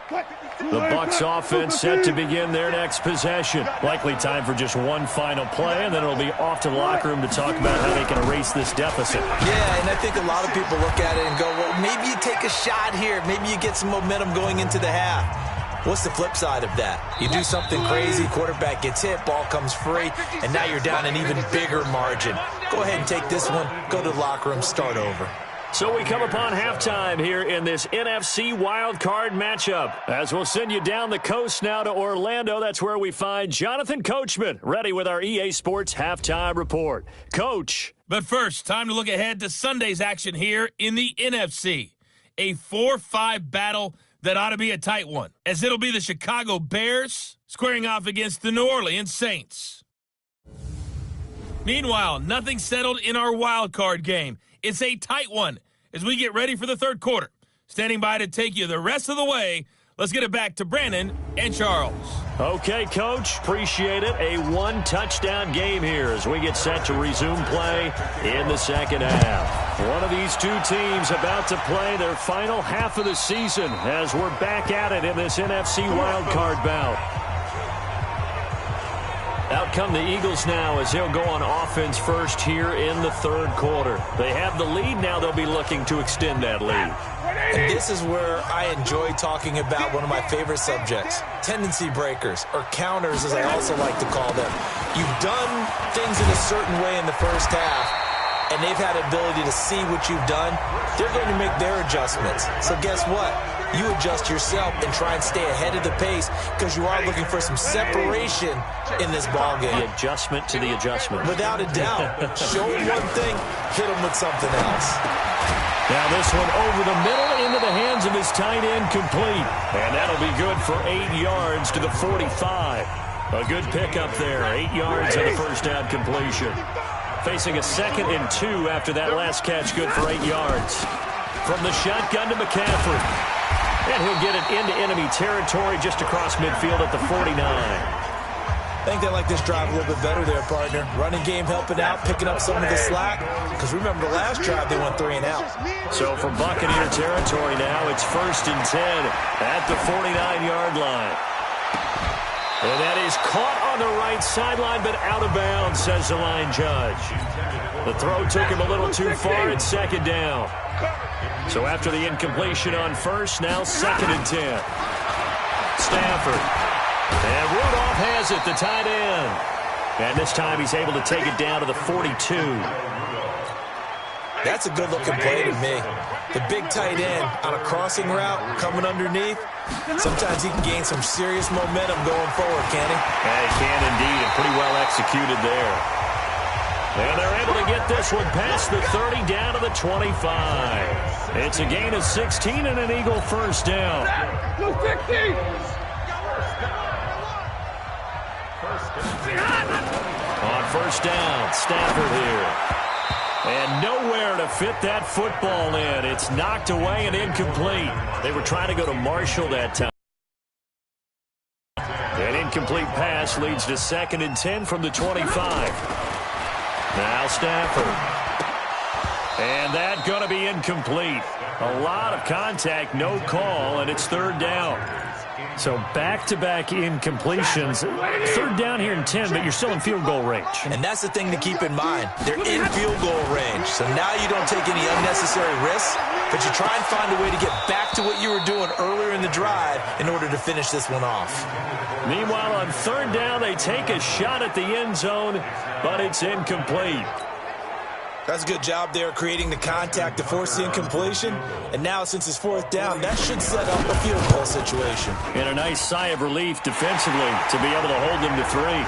The Bucs offense set to begin their next possession. Likely time for just one final play, and then it'll be off to the locker room to talk about how they can erase this deficit. Yeah, and I think a lot of people look at it and go, well, maybe you take a shot here. Maybe you get some momentum going into the half. What's the flip side of that? You do something crazy, quarterback gets hit, ball comes free, and now you're down an even bigger margin. Go ahead and take this one, go to the locker room, start over. So we come upon halftime here in this NFC wildcard matchup. As we'll send you down the coast now to Orlando, that's where we find Jonathan Coachman, ready with our EA Sports halftime report. Coach. But first, time to look ahead to Sunday's action here in the NFC. A 4-5 battle that ought to be a tight one, as it'll be the Chicago Bears squaring off against the New Orleans Saints. Meanwhile, nothing settled in our wild card game. It's a tight one as we get ready for the third quarter. Standing by to take you the rest of the way, let's get it back to Brandon and Charles. Okay, Coach, appreciate it. A one-touchdown game here as we get set to resume play in the second half. One of these two teams about to play their final half of the season as we're back at it in this NFC wildcard bout. Out come the Eagles now as they'll go on offense first here in the third quarter. They have the lead. Now they'll be looking to extend that lead. And this is where I enjoy talking about one of my favorite subjects, tendency breakers, or counters as I also like to call them. You've done things in a certain way in the first half, and they've had ability to see what you've done. They're going to make their adjustments. So guess what? You adjust yourself and try and stay ahead of the pace because you are looking for some separation in this ball game. The adjustment to the adjustment. Without a doubt. Show them one thing, hit them with something else. Now this one over the middle into the hands of his tight end, complete. And that'll be good for 8 yards to the 45. A good pickup there, 8 yards on the first down completion. Facing a 2nd and 2 after that last catch, good for 8 yards. From the shotgun to McCaffrey. And he'll get it into enemy territory just across midfield at the 49. I think they like this drive a little bit better there, partner. Running game helping out, picking up some of the slack. Because remember, the last drive they went 3 and out. So from Buccaneer territory now, it's 1st and 10 at the 49-yard line. And that is caught on the right sideline, but out of bounds, says the line judge. The throw took him a little too far. It's 2nd down. So after the incompletion on first, now 2nd and 10. Stafford. And Rudolph has it, the tight end. And this time he's able to take it down to the 42. That's a good-looking play to me. The big tight end on a crossing route coming underneath. Sometimes he can gain some serious momentum going forward, can he? Yeah, he can indeed, and pretty well executed there. And they're able to get this one past the 30 down to the 25. It's a gain of 16 and an Eagle first down. On first down, Stafford here. And nowhere to fit that football in. It's knocked away and incomplete. They were trying to go to Marshall that time. An incomplete pass leads to 2nd and 10 from the 25. Now Stafford. And that going to be incomplete. A lot of contact, no call, and it's 3rd down. So back-to-back incompletions. 3rd down here in 10, but you're still in field goal range. And that's the thing to keep in mind. They're in field goal range. So now you don't take any unnecessary risks, but you try and find a way to get back to what you were doing earlier in the drive in order to finish this one off. Meanwhile, on 3rd down, they take a shot at the end zone, but it's incomplete. That's a good job there creating the contact to force the incompletion. And now, since it's 4th down, that should set up a field goal situation. And a nice sigh of relief defensively to be able to hold them to 3.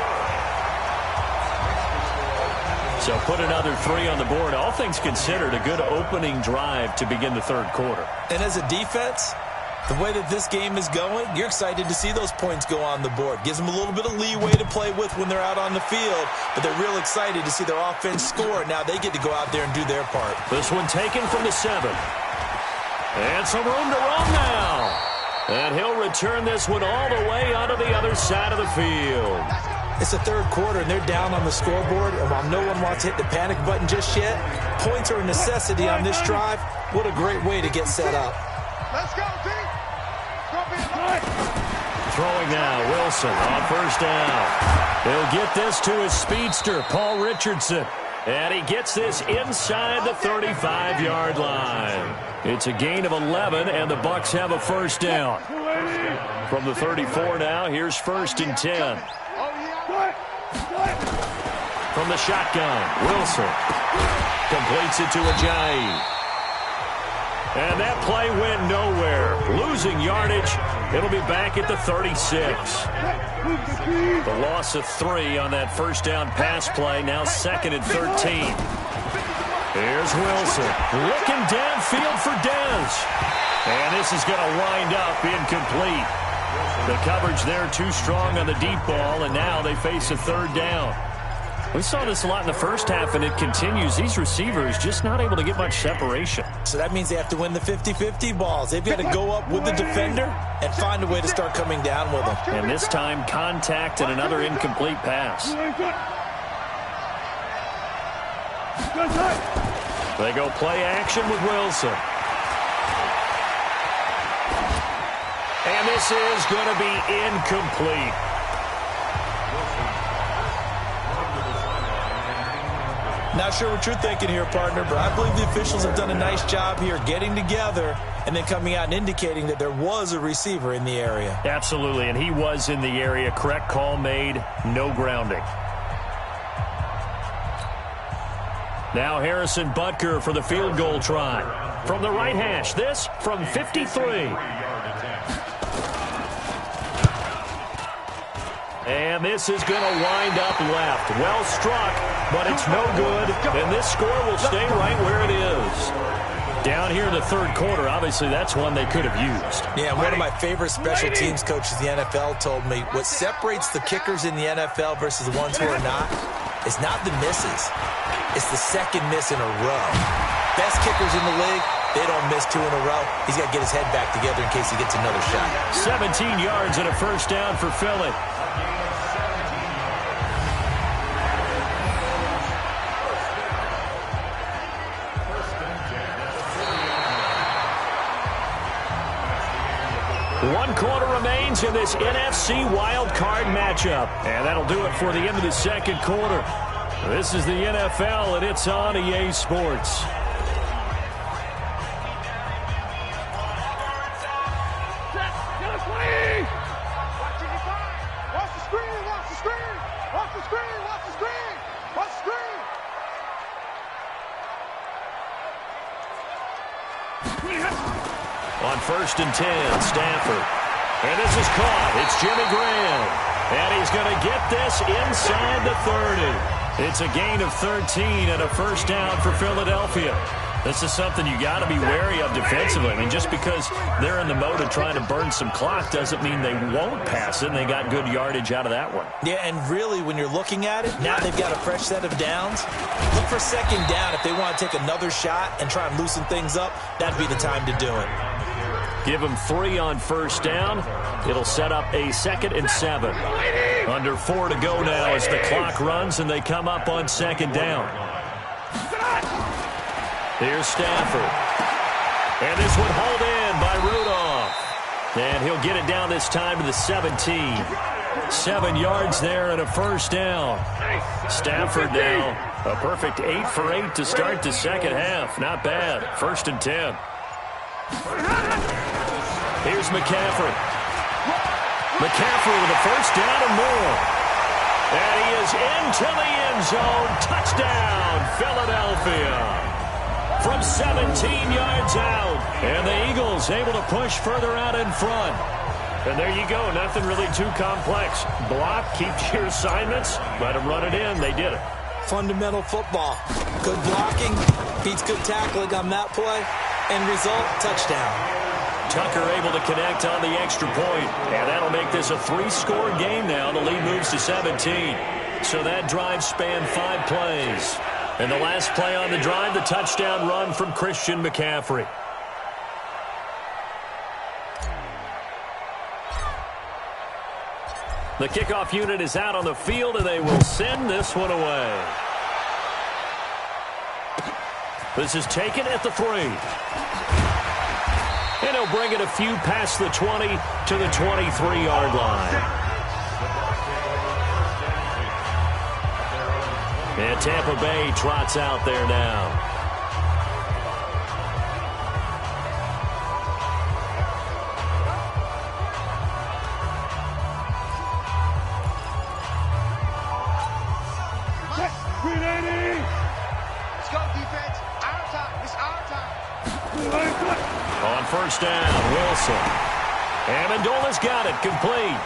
So put another 3 on the board. All things considered, a good opening drive to begin the third quarter. And as a defense, the way that this game is going, you're excited to see those points go on the board. Gives them a little bit of leeway to play with when they're out on the field, but they're real excited to see their offense score. Now they get to go out there and do their part. This one taken from the 7. And some room to run now. And he'll return this one all the way onto the other side of the field. It's the third quarter, and they're down on the scoreboard. And while no one wants to hit the panic button just yet, points are a necessity on this drive. What a great way to get set up. Let's go, team. throwing now. Wilson on first down. He'll get this to his speedster, Paul Richardson. And he gets this inside the 35-yard line. It's a gain of 11, and the Bucs have a first down. From the 34 now, here's first and 10. From the shotgun, Wilson completes it to Ajayi. And that play went nowhere. Losing yardage. It'll be back at the 36. The loss of 3 on that first down pass play. Now second and 13. Here's Wilson. Looking downfield for Dez. And this is going to wind up incomplete. The coverage there too strong on the deep ball, and now they face a third down. We saw this a lot in the first half, and it continues. These receivers just not able to get much separation. So that means they have to win the 50-50 balls. They've got to go up with the defender and find a way to start coming down with them. And this time, contact and another incomplete pass. They go play action with Wilson. And this is going to be incomplete. Not sure what you're thinking here, partner, but I believe the officials have done a nice job here getting together and then coming out and indicating that there was a receiver in the area. Absolutely, and he was in the area. Correct call made, no grounding. Now Harrison Butker for the field goal try. From the right hash, this from 53. And this is going to wind up left. Well struck, but it's no good. And this score will stay right where it is. Down here in the third quarter, obviously that's one they could have used. Yeah, one of my favorite special teams coaches in the NFL told me what separates the kickers in the NFL versus the ones who are not is not the misses. It's the second miss in a row. Best kickers in the league, they don't miss 2 in a row. He's got to get his head back together in case he gets another shot. 17 yards and a first down for Philly. One quarter remains in this NFC wild card matchup. And that'll do it for the end of the second quarter. This is the NFL, and it's on EA Sports. On first and 10, Stafford. And this is caught. It's Jimmy Graham. And he's going to get this inside the 30. It's a gain of 13 and a first down for Philadelphia. This is something you got to be wary of defensively. I mean, just because they're in the mode of trying to burn some clock doesn't mean they won't pass it, and they got good yardage out of that one. Yeah, and really, when you're looking at it, now they've got a fresh set of downs. Look for second down. If they want to take another shot and try and loosen things up, that'd be the time to do it. Give them 3 on first down. It'll set up a 2nd and 7. Under 4 to go now as the clock runs and they come up on second down. Here's Stafford. And this one hauled in by Rudolph. And he'll get it down this time to the 17. 7 yards there and a first down. Stafford now a perfect 8 for 8 to start the second half. Not bad. 1st and 10. Here's McCaffrey. McCaffrey with a first down and more. And he is into the end zone. Touchdown, Philadelphia. From 17 yards out. And the Eagles able to push further out in front. And there you go. Nothing really too complex. Block, keep your assignments, let them run it in. They did it. Fundamental football. Good blocking beats good tackling on that play. End result, touchdown. Tucker able to connect on the extra point. And that'll make this a 3-score game now. The lead moves to 17. So that drive spanned 5 plays. And the last play on the drive, the touchdown run from Christian McCaffrey. The kickoff unit is out on the field, and they will send this one away. This is taken at the 3. And he'll bring it a few past the 20 to the 23-yard line. And Tampa Bay trots out there now. Let's go, defense. Our time. It's our time. On first down, Wilson. Amendola's got it, complete.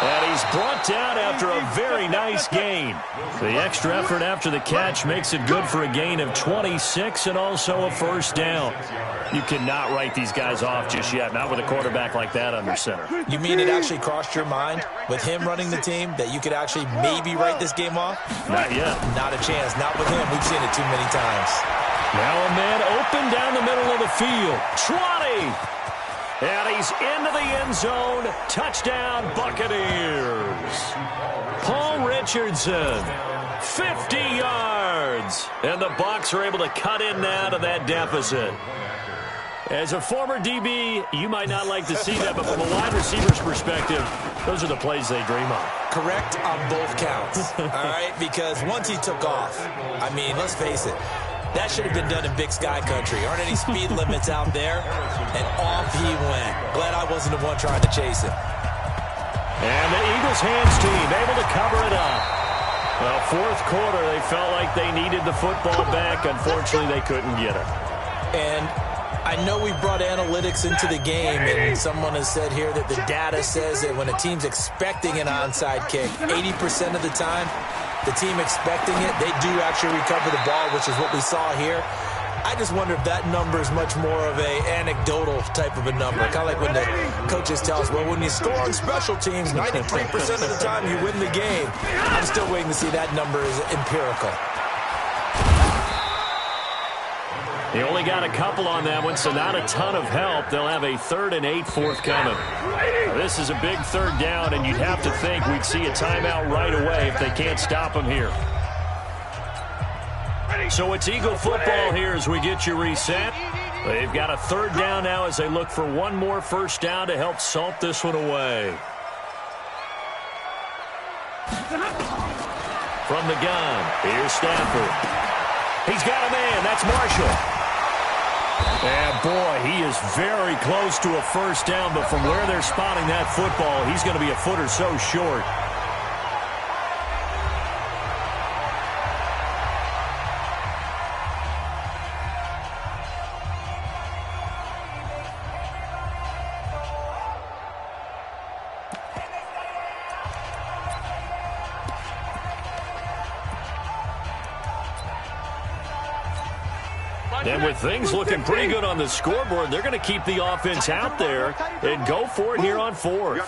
And he's brought down after a very nice gain. The extra effort after the catch makes it good for a gain of 26 and also a first down. You cannot write these guys off just yet, not with a quarterback like that under center. You mean it actually crossed your mind with him running the team that you could actually maybe write this game off? Not yet. Not a chance. Not with him. We've seen it too many times. Now a man open down the middle of the field. 20! And he's into the end zone. Touchdown, Buccaneers. Paul Richardson, 50 yards. And the Bucs are able to cut in now to that deficit. As a former DB, you might not like to see that, but from a wide receiver's perspective, those are the plays they dream of. Correct on both counts, all right? Because once he took off, I mean, let's face it, that should have been done in Big Sky Country. Aren't any speed limits out there? And off he went. Glad I wasn't the one trying to chase him. And the Eagles hands team able to cover it up. Well, fourth quarter, they felt like they needed the football back. Unfortunately, they couldn't get it. And I know we brought analytics into the game, and someone has said here that the data says that when a team's expecting an onside kick, 80% of the time, the team expecting it, they do actually recover the ball, which is what we saw here. I just wonder if that number is much more of a anecdotal type of a number. Kind of like when the coaches tell us, well, when you score on special teams, 93% of the time you win the game. I'm still waiting to see that number is empirical. They only got a couple on that one, so not a ton of help. They'll have a 3rd and 8 forthcoming. Now, this is a big third down, and you'd have to think we'd see a timeout right away if they can't stop them here. So it's Eagle football here as we get you reset. They've got a 3rd down now as they look for one more first down to help salt this one away. From the gun, here's Stafford. He's got a man. That's Marshall. And, boy, he is very close to a first down, but from where they're spotting that football, he's going to be a foot or so short. And with things looking pretty good on the scoreboard, they're going to keep the offense out there and go for it here on 4th.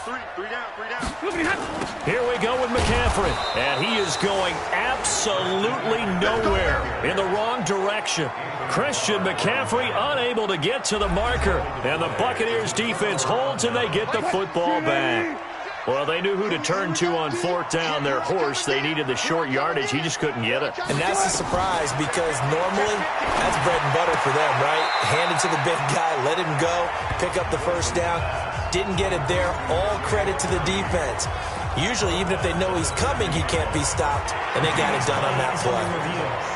Here we go with McCaffrey. And he is going absolutely nowhere, in the wrong direction. Christian McCaffrey unable to get to the marker. And the Buccaneers defense holds and they get the football back. Well, they knew who to turn to on 4th down. Their horse, they needed the short yardage. He just couldn't get it. And that's a surprise because normally that's bread and butter for them, right? Hand it to the big guy, let him go, pick up the first down. Didn't get it there. All credit to the defense. Usually, even if they know he's coming, he can't be stopped. And they got it done on that play.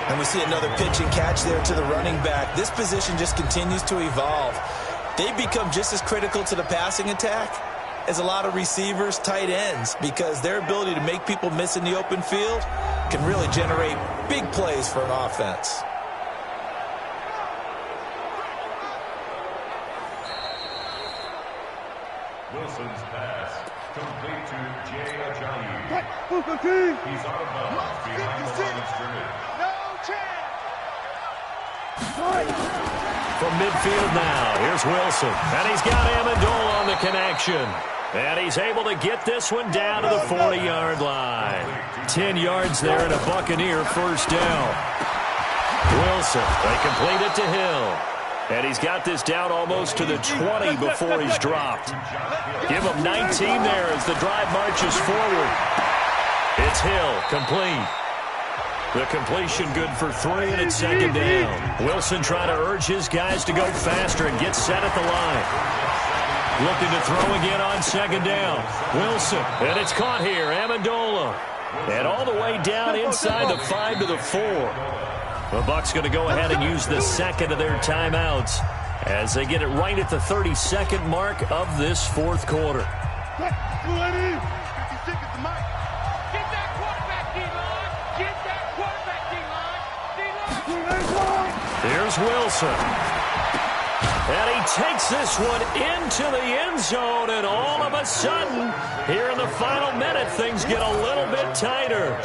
And we see another pitch and catch there to the running back. This position just continues to evolve. They become just as critical to the passing attack as a lot of receivers, tight ends, because their ability to make people miss in the open field can really generate big plays for an offense. Wilson's pass complete to Jay Ajayi. He's out of bounds behind the line of scrimmage. No chance. From midfield now, here's Wilson. And he's got Amendola on the connection. And he's able to get this one down to the 40-yard line. 10 yards there and a Buccaneer first down. Wilson, they complete it to Hill. And he's got this down almost to the 20 before he's dropped. Give him 19 there as the drive marches forward. It's Hill, complete. The completion good for 3, and it's second down. Wilson trying to urge his guys to go faster and get set at the line. Looking to throw again on second down. Wilson, and it's caught here. Amendola. And all the way down inside the 5 to the 4. The Bucs going to go ahead and use the second of their timeouts as they get it right at the 32nd mark of this fourth quarter. Here's Wilson. And he takes this one into the end zone, and all of a sudden, here in the final minute, things get a little bit tighter.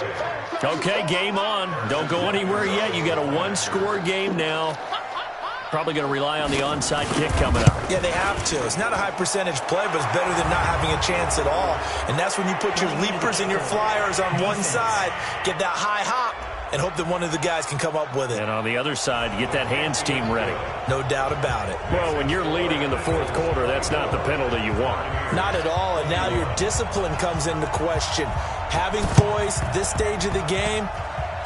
Okay, game on. Don't go anywhere yet. You got a one-score game now. Probably going to rely on the onside kick coming up. Yeah, they have to. It's not a high-percentage play, but it's better than not having a chance at all. And that's when you put your leapers and your flyers on one side, get that high hop, and hope that one of the guys can come up with it. And on the other side, get that hands team ready. No doubt about it. Well, when you're leading in the fourth quarter, that's not the penalty you want. Not at all, and now your discipline comes into question. Having poise this stage of the game,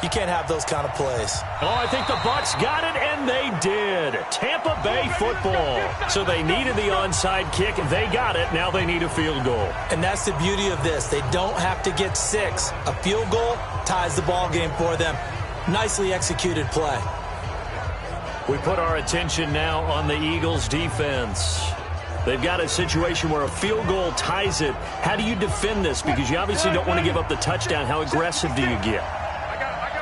you can't have those kind of plays. Oh, I think the Bucs got it, and they did. Tampa Bay football. So they needed the onside kick. They got it. Now they need a field goal. And that's the beauty of this. They don't have to get 6. A field goal ties the ball game for them. Nicely executed play. We put our attention now on the Eagles' defense. They've got a situation where a field goal ties it. How do you defend this? Because you obviously don't want to give up the touchdown. How aggressive do you get?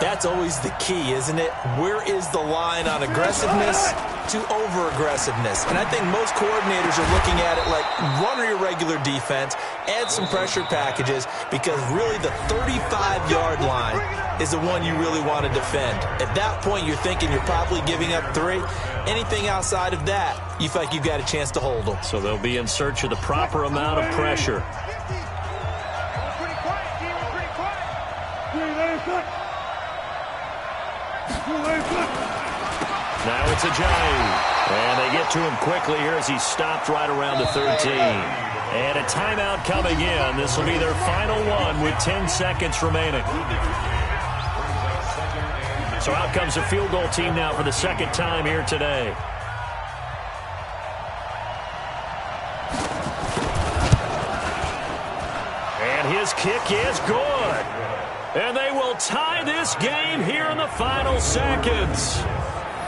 That's always the key, isn't it? Where is the line on aggressiveness to over-aggressiveness? And I think most coordinators are looking at it like run your regular defense, add some pressure packages, because really the 35-yard line is the one you really want to defend. At that point, you're thinking you're probably giving up 3. Anything outside of that, you feel like you've got a chance to hold them. So they'll be in search of the proper amount of pressure. Now it's Ajayi. And they get to him quickly here as he stopped right around the 13. And a timeout coming in. This will be their final one with 10 seconds remaining. So out comes the field goal team now for the second time here today. And his kick is good. And they will tie this game here in the final seconds.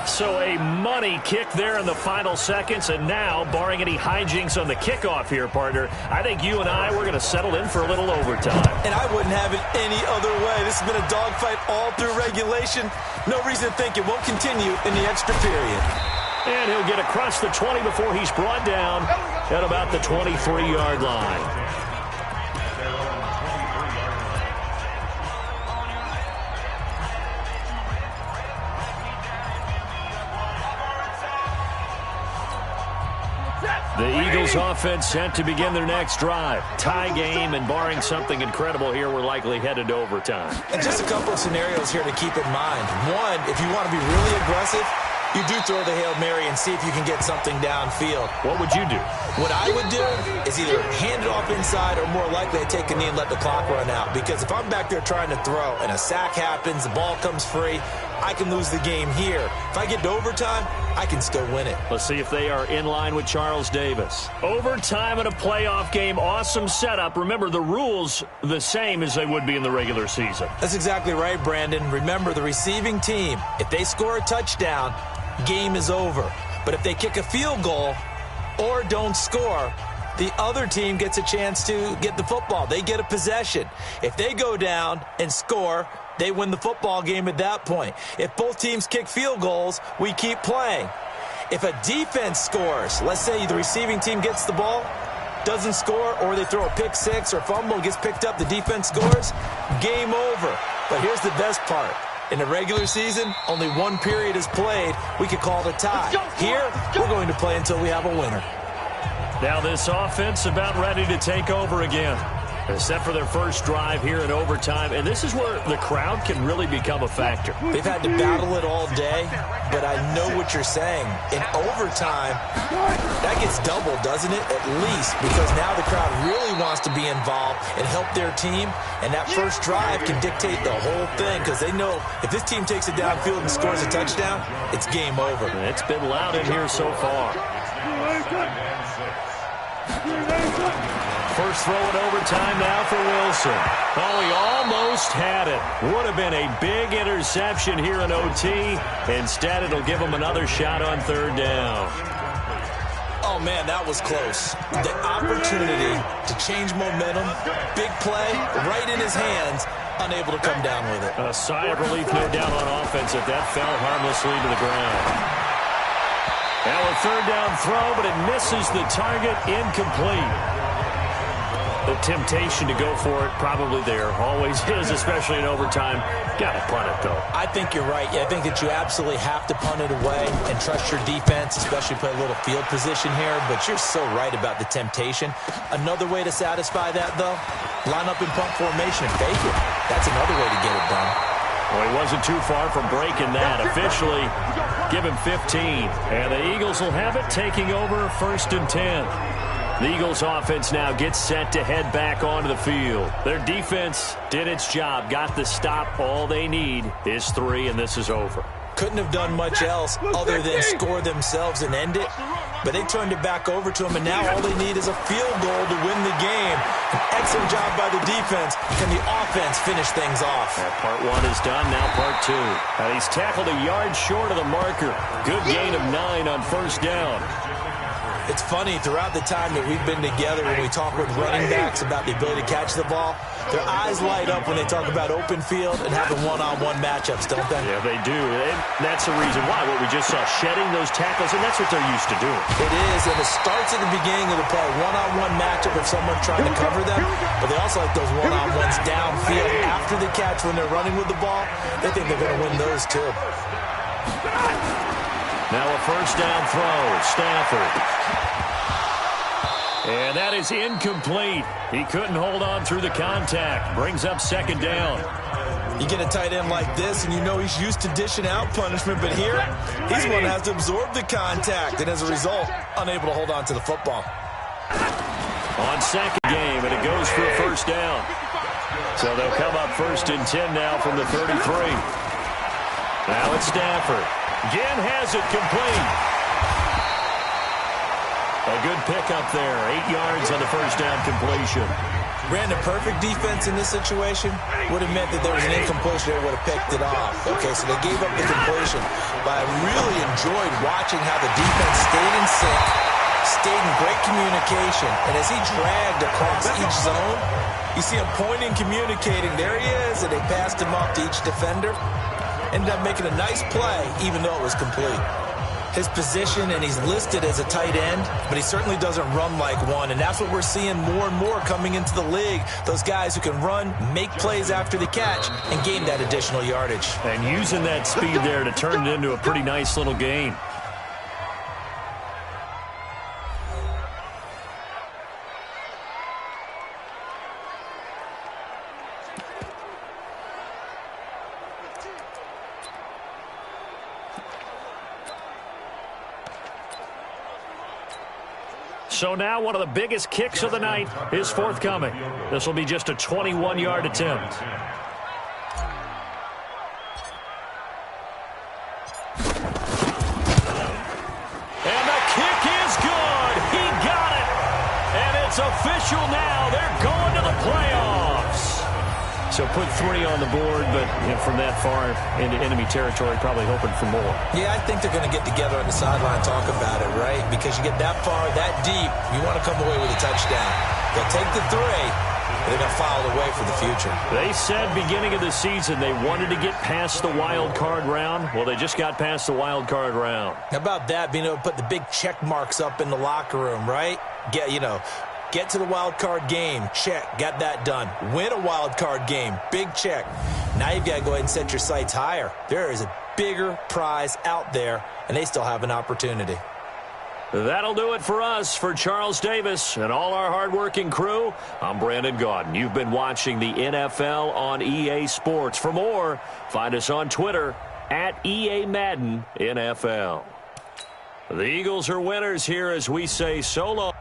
So a money kick there in the final seconds. And now, barring any hijinks on the kickoff here, partner, I think you and I, we're going to settle in for a little overtime. And I wouldn't have it any other way. This has been a dogfight all through regulation. No reason to think it won't continue in the extra period. And he'll get across the 20 before he's brought down at about the 23-yard line. The Eagles offense set to begin their next drive. Tie game, and barring something incredible here, we're likely headed to overtime. And just a couple of scenarios here to keep in mind. One, if you want to be really aggressive, you do throw the Hail Mary and see if you can get something downfield. What would you do? What I would do is either hand it off inside or more likely I take a knee and let the clock run out. Because if I'm back there trying to throw and a sack happens, the ball comes free, I can lose the game here. If I get to overtime, I can still win it. Let's see if they are in line with Charles Davis. Overtime in a playoff game, awesome setup. Remember, the rules the same as they would be in the regular season. That's exactly right, Brandon. Remember, the receiving team, if they score a touchdown, game is over. But if they kick a field goal or don't score, the other team gets a chance to get the football. They get a possession. If they go down and score, they win the football game at that point. If both teams kick field goals, we keep playing. If a defense scores, let's say the receiving team gets the ball, doesn't score, or they throw a pick six or fumble, gets picked up, the defense scores, game over. But here's the best part. In the regular season, only one period is played. We could call it a tie. Here, we're going to play until we have a winner. Now this offense about ready to take over again. Set for their first drive here in overtime, and this is where the crowd can really become a factor. They've had to battle it all day, but I know what you're saying. In overtime, that gets doubled, doesn't it? At least, because now the crowd really wants to be involved and help their team, and that first drive can dictate the whole thing because they know if this team takes it downfield and scores a touchdown, it's game over. It's been loud in here so far. First throw in overtime now for Wilson. Oh, he almost had it. Would have been a big interception here in OT. Instead, it'll give him another shot on third down. Oh, man, that was close. The opportunity to change momentum, big play, right in his hands, unable to come down with it. A sigh of relief, no doubt, on offense if that fell harmlessly to the ground. Now a third down throw, but it misses the target, incomplete. The temptation to go for it probably there. Always is, especially in overtime. Got to punt it, though. I think you're right. I think that you absolutely have to punt it away and trust your defense, especially play a little field position here. But you're so right about the temptation. Another way to satisfy that, though, line up in punt formation and fake it. That's another way to get it done. Well, he wasn't too far from breaking that. Officially, give him 15. And the Eagles will have it, taking over 1st and 10. The Eagles offense now gets set to head back onto the field. Their defense did its job, got the stop. All they need is 3, and this is over. Couldn't have done much else other than score themselves and end it. But they turned it back over to him, and now all they need is a field goal to win the game. An excellent job by the defense. Can the offense finish things off? Part 1 is done, now part 2. And he's tackled a yard short of the marker. Good gain of 9 on first down. It's funny, throughout the time that we've been together, when we talk with running backs about the ability to catch the ball, their eyes light up when they talk about open field and having one-on-one matchups, don't they? Yeah, they do. And that's the reason why. What we just saw, shedding those tackles, and that's what they're used to doing. It is, and it starts at the beginning of the play. One-on-one matchup if someone's trying to cover them, but they also like those one-on-ones downfield after the catch when they're running with the ball. They think they're going to win those, too. Now a first down throw, Stafford. And that is incomplete. He couldn't hold on through the contact. Brings up 2nd down. You get a tight end like this, and you know he's used to dishing out punishment, but here, he's one that has to absorb the contact, and as a result, unable to hold on to the football. On second game, and it goes for a first down. So they'll come up 1st and 10 now from the 33. Now it's Stafford. Again has it complete. A good pickup there. 8 yards on the first down completion. Brandon, perfect defense in this situation would have meant that there was an incompletion that would have picked it off. Okay, so they gave up the completion. But I really enjoyed watching how the defense stayed in sync, stayed in great communication. And as he dragged across each zone, you see him pointing, communicating. There he is, and they passed him off to each defender. Ended up making a nice play, even though it was complete. His position, and he's listed as a tight end, but he certainly doesn't run like one, and that's what we're seeing more and more coming into the league. Those guys who can run, make plays after the catch, and gain that additional yardage. And using that speed there to turn it into a pretty nice little game. So now one of the biggest kicks of the night is forthcoming. This will be just a 21-yard attempt. And the kick is good. He got it. And it's official now. They're going to the playoffs. So put 3 on the board, but from that far into enemy territory, probably hoping for more. Yeah, I think they're going to get together on the sideline and talk about it, right? Because you get that far, that deep, you want to come away with a touchdown. They'll take the 3, but they're going to file it away for the future. They said beginning of the season they wanted to get past the wild card round. Well, they just got past the wild card round. How about that, being able to put the big check marks up in the locker room, right? Get to the wild card game. Check. Got that done. Win a wild card game. Big check. Now you've got to go ahead and set your sights higher. There is a bigger prize out there, and they still have an opportunity. That'll do it for us. For Charles Davis and all our hardworking crew, I'm Brandon Gaudin. You've been watching the NFL on EA Sports. For more, find us on Twitter at EA Madden NFL. The Eagles are winners here as we say so long.